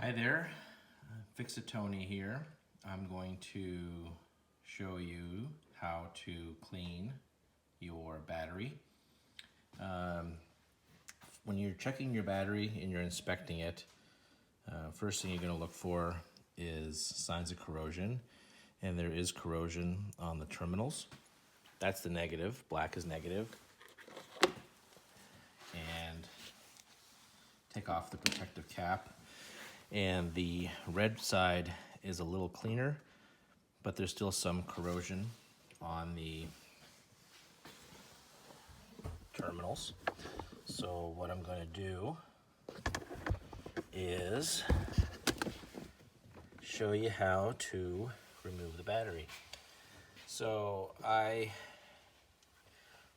Hi there, Fix-It-Tony here. I'm going to show you how to clean your battery. When you're checking your battery and you're inspecting it, first thing you're going to look for is signs of corrosion, and there is corrosion on the terminals. That's the negative, black is negative. And take off the protective cap. And the red side is a little cleaner, but there's still some corrosion on the terminals. So what I'm going to do is show you how to remove the battery. So I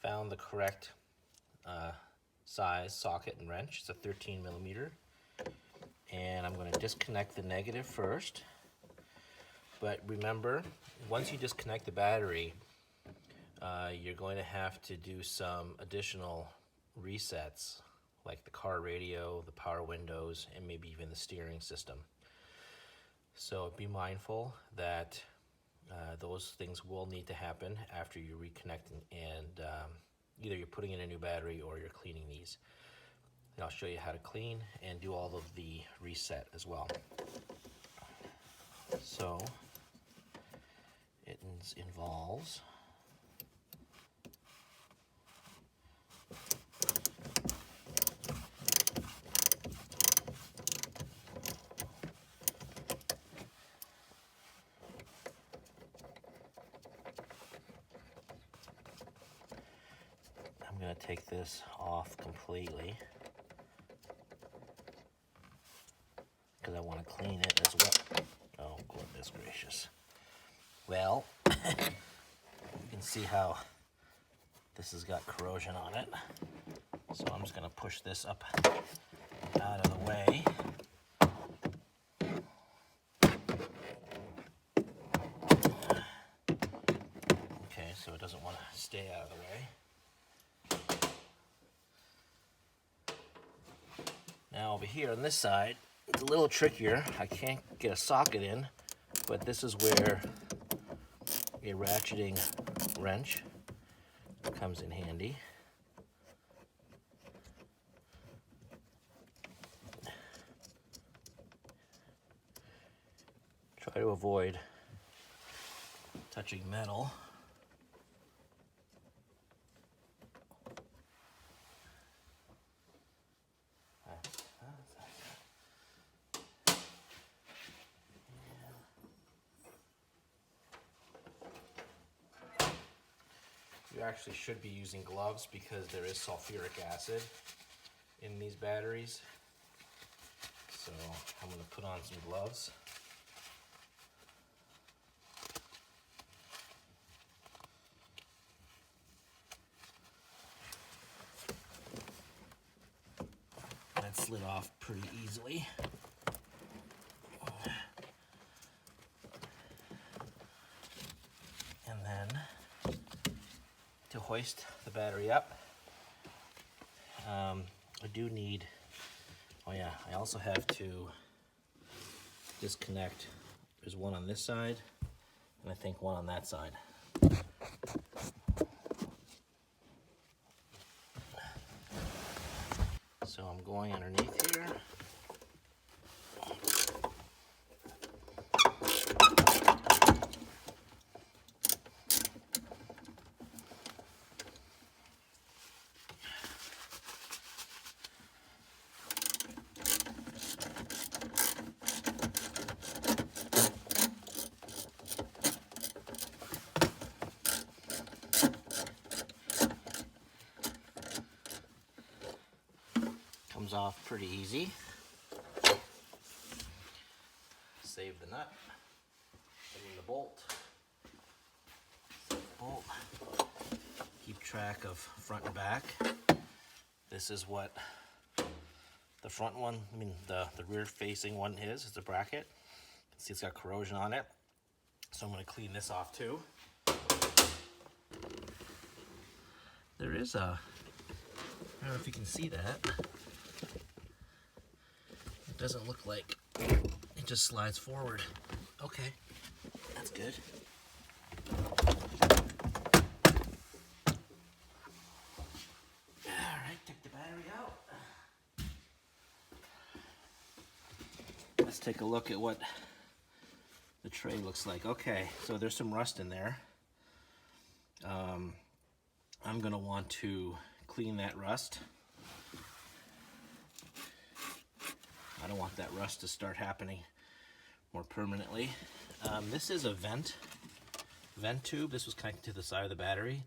found the correct size socket and wrench. It's a 13 millimeter. And I'm going to disconnect the negative first. But remember, once you disconnect the battery, you're going to have to do some additional resets, like the car radio, the power windows, and maybe even the steering system. So be mindful that those things will need to happen after you reconnect, and either you're putting in a new battery or you're cleaning these. And I'll show you how to clean and do all of the reset as well. So it involves I'm going to take this off completely, because I want to clean it as well. Oh, goodness gracious. Well, you can see how this has got corrosion on it. So I'm just going to push this up out of the way. Okay, so it doesn't want to stay out of the way. Now over here on this side, it's a little trickier. I can't get a socket in, but this is where a ratcheting wrench comes in handy. Try to avoid touching metal. You actually should be using gloves because there is sulfuric acid in these batteries. So I'm going to put on some gloves. That slid off pretty easily. And then to hoist the battery up, I do need, I also have to disconnect. There's one on this side, and I think one on that side. So I'm going underneath here. Comes off pretty easy. Save the nut, put in the bolt. Save the bolt. Keep track of front and back. This is what the front one, the rear facing one is. It's a bracket. You can see it's got corrosion on it. So I'm going to clean this off too. There is a, I don't know if you can see that. It doesn't look like it just slides forward. Okay, that's good. All right, take the battery out. Let's take a look at what the tray looks like. Okay, so there's some rust in there. I'm gonna want to clean that rust. I don't want that rust to start happening more permanently. This is a vent tube. This was connected to the side of the battery.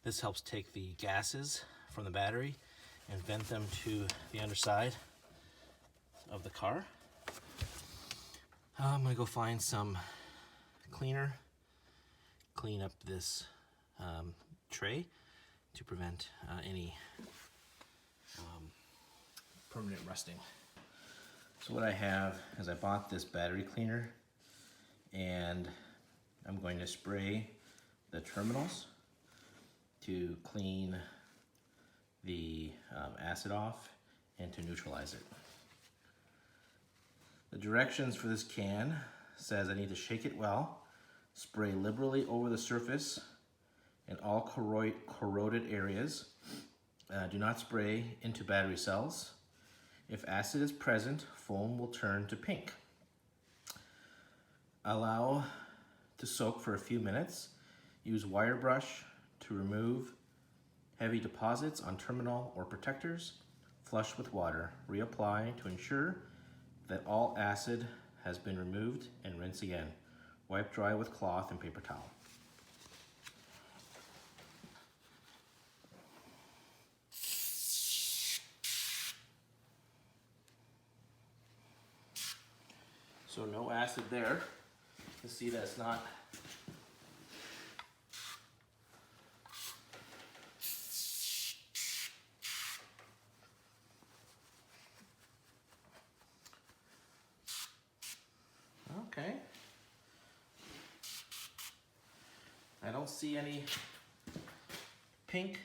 This helps take the gases from the battery and vent them to the underside of the car. I'm gonna go find some cleaner, clean up this tray to prevent any permanent rusting. So what I have is I bought this battery cleaner, and I'm going to spray the terminals to clean the acid off and to neutralize it. The directions for this can says I need to shake it well, spray liberally over the surface in all corroded areas. Do not spray into battery cells. If acid is present, foam will turn to pink. Allow to soak for a few minutes. Use wire brush to remove heavy deposits on terminal or protectors. Flush with water. Reapply to ensure that all acid has been removed and rinse again. Wipe dry with cloth and paper towel. So no acid there. You can see that it's not okay. I don't see any pink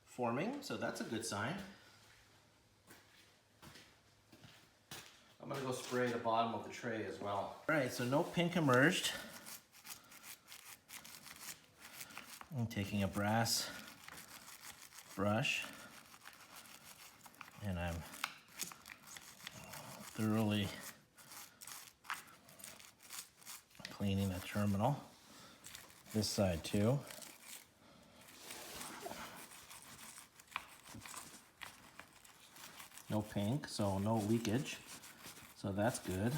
forming, so that's a good sign. I'm gonna go spray the bottom of the tray as well. All right, so no pink emerged. I'm taking a brass brush and I'm thoroughly cleaning the terminal. This side too. No pink, so no leakage. So that's good.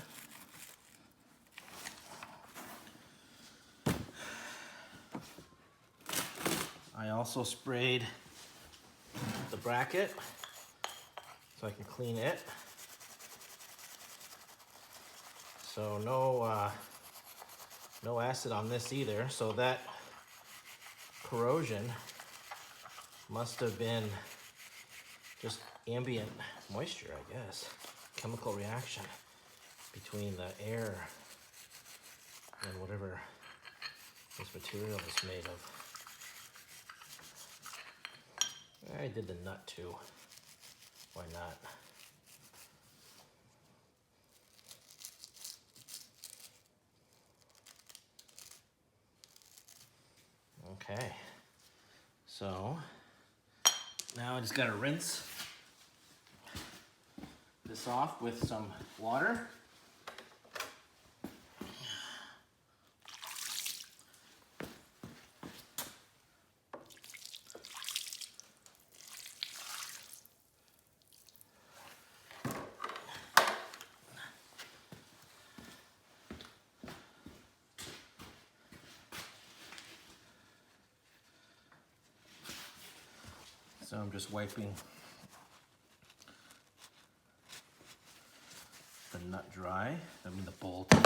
I also sprayed the bracket so I can clean it. So no acid on this either. So that corrosion must have been just ambient moisture, I guess. Chemical reaction between the air and whatever this material is made of. I did the nut too. Why not? Okay. So now I just gotta rinse this off with some water. So I'm just wiping the nut dry. I mean the bolt, not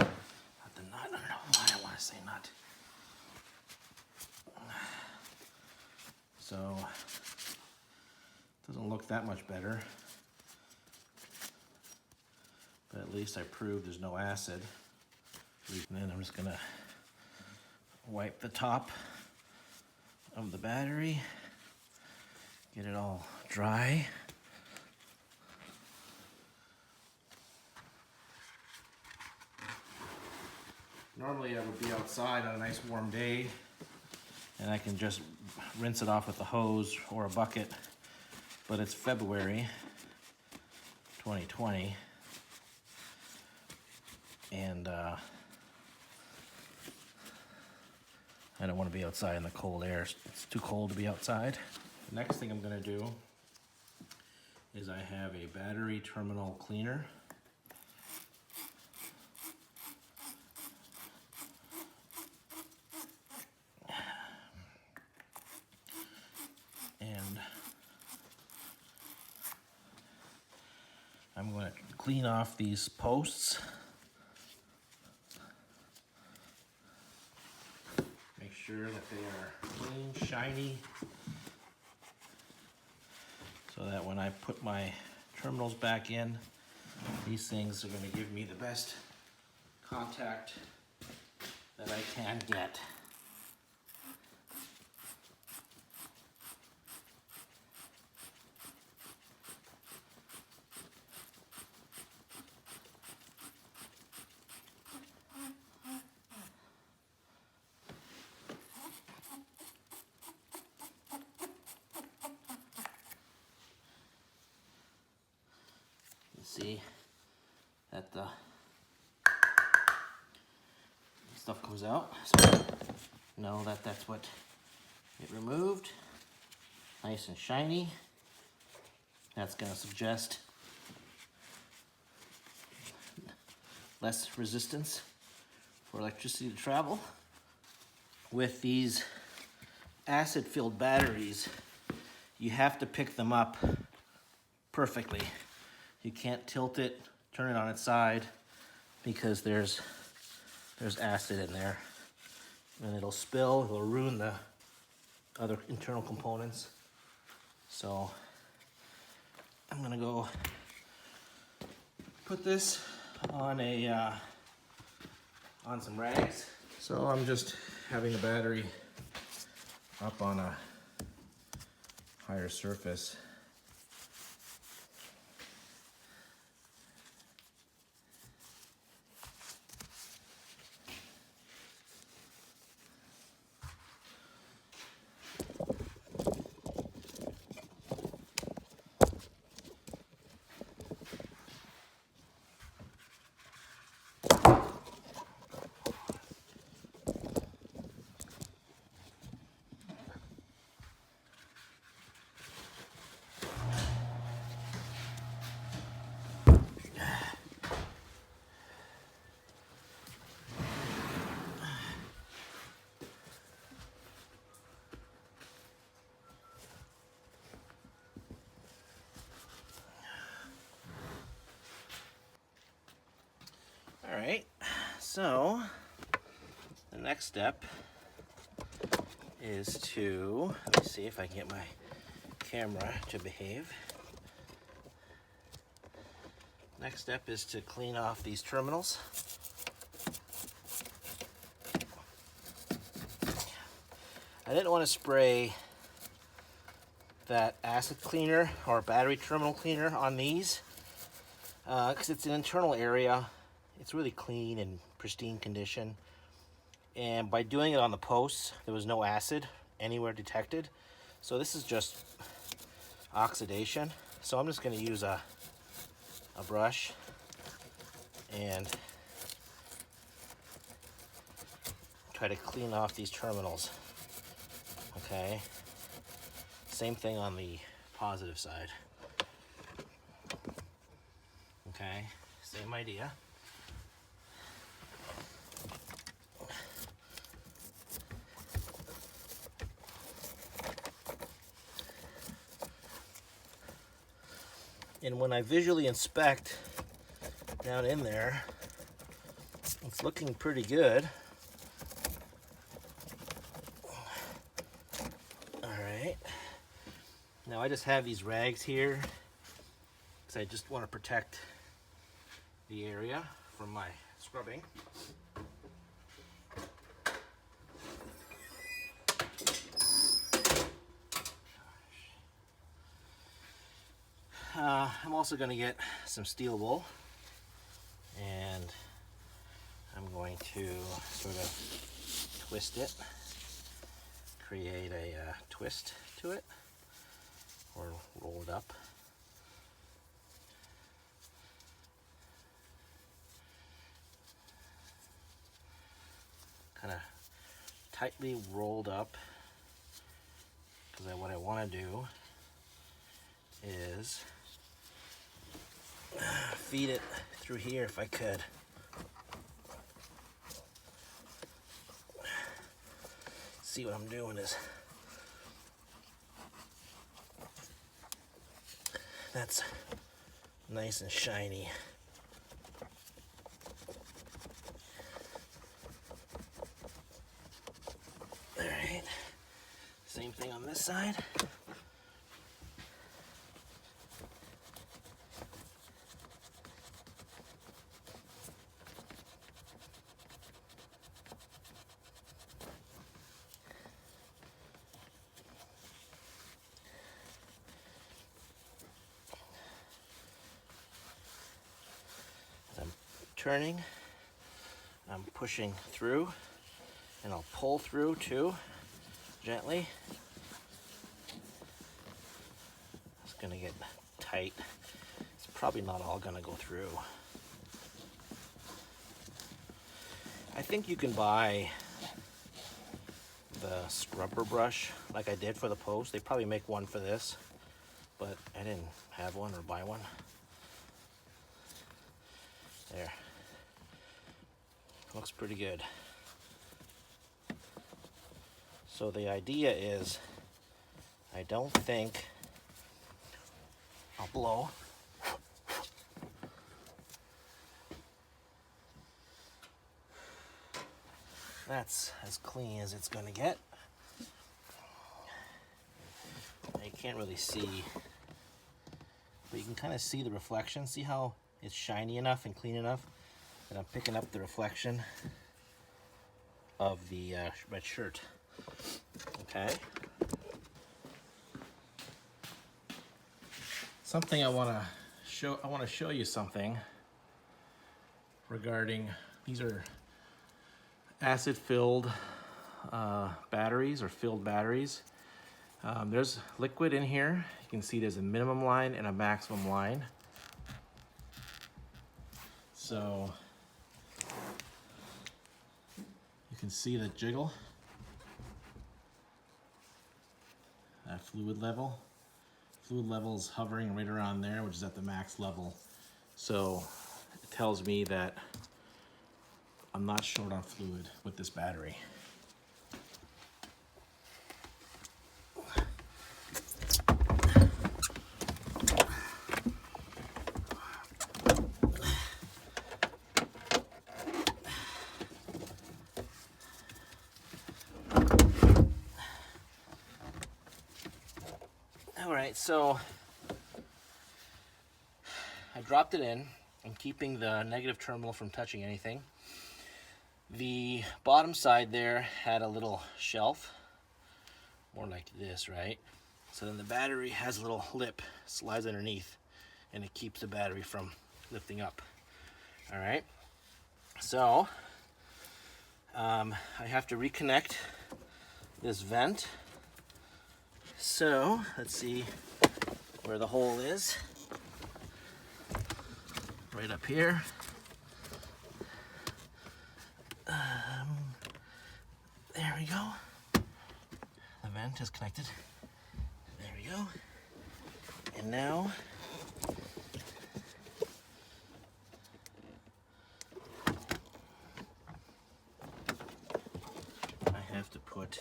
the nut. I don't know why I want to say nut. So it doesn't look that much better, but at least I proved there's no acid. And then I'm just gonna wipe the top of the battery, get it all dry. Normally I would be outside on a nice warm day and I can just rinse it off with a hose or a bucket, but it's February 2020 and I don't want to be outside in the cold air. It's too cold to be outside. The next thing I'm going to do is I have a battery terminal cleaner. And I'm going to clean off these posts. Make sure that they are clean, shiny, so that when I put my terminals back in, these things are going to give me the best contact that I can get. See that the stuff comes out, so know that that's what it removed. Nice and shiny. That's going to suggest less resistance for electricity to travel. With these acid-filled batteries, you have to pick them up perfectly. You can't tilt it, turn it on its side, because there's acid in there. And it'll spill, it'll ruin the other internal components. So I'm gonna go put this on on some rags. So I'm just having a battery up on a higher surface. All right, so the next step is to, let me see if I can get my camera to behave. Next step is to clean off these terminals. I didn't want to spray that acid cleaner or battery terminal cleaner on these because it's an internal area. It's really clean and pristine condition. And by doing it on the posts, there was no acid anywhere detected. So this is just oxidation. So I'm just going to use a brush and try to clean off these terminals. Okay. Same thing on the positive side. Okay. Same idea. And when I visually inspect down in there, it's looking pretty good. All right. Now I just have these rags here because I just want to protect the area from my scrubbing. I'm also going to get some steel wool, and I'm going going to sort of twist it, create a twist to it, or roll it up. Kind of tightly rolled up, because what I want to do is feed it through here if I could. See, what I'm doing is that's nice and shiny. All right, same thing on this side. Turning, I'm pushing through, and I'll pull through too, gently. It's gonna get tight. It's probably not all gonna go through. I think you can buy the scrubber brush like I did for the post. They probably make one for this, but I didn't have one or buy one. There. Looks pretty good. So the idea is, I don't think I'll blow. That's as clean as it's gonna get. You can't really see, but you can kind of see the reflection. See how it's shiny enough and clean enough that I'm picking up the reflection of the red shirt. Okay. Something I want to show you something regarding, these are acid-filled batteries, or filled batteries. There's liquid in here. You can see there's a minimum line and a maximum line. So you can see the jiggle, that fluid level. Fluid level is hovering right around there, which is at the max level. So it tells me that I'm not short on fluid with this battery. Alright, so I dropped it in. I'm keeping the negative terminal from touching anything. The bottom side there had a little shelf, more like this, right? So then the battery has a little lip, slides underneath, and it keeps the battery from lifting up. Alright, so I have to reconnect this vent. So let's see where the hole is. Right up here. There we go. The vent is connected. There we go. And now I have to put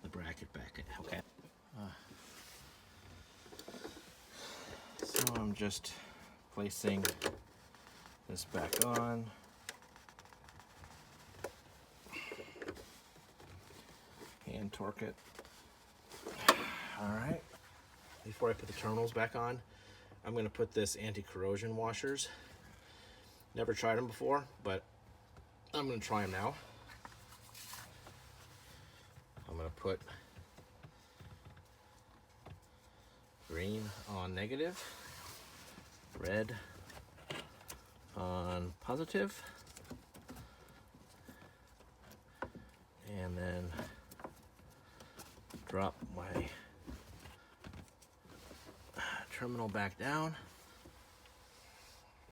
the bracket back in. Okay. So I'm just placing this back on. Hand torque it. All right. Before I put the terminals back on, I'm going to put this anti-corrosion washers. Never tried them before, but I'm going to try them now. I'm going to put green on negative, red on positive. then drop my terminal back down.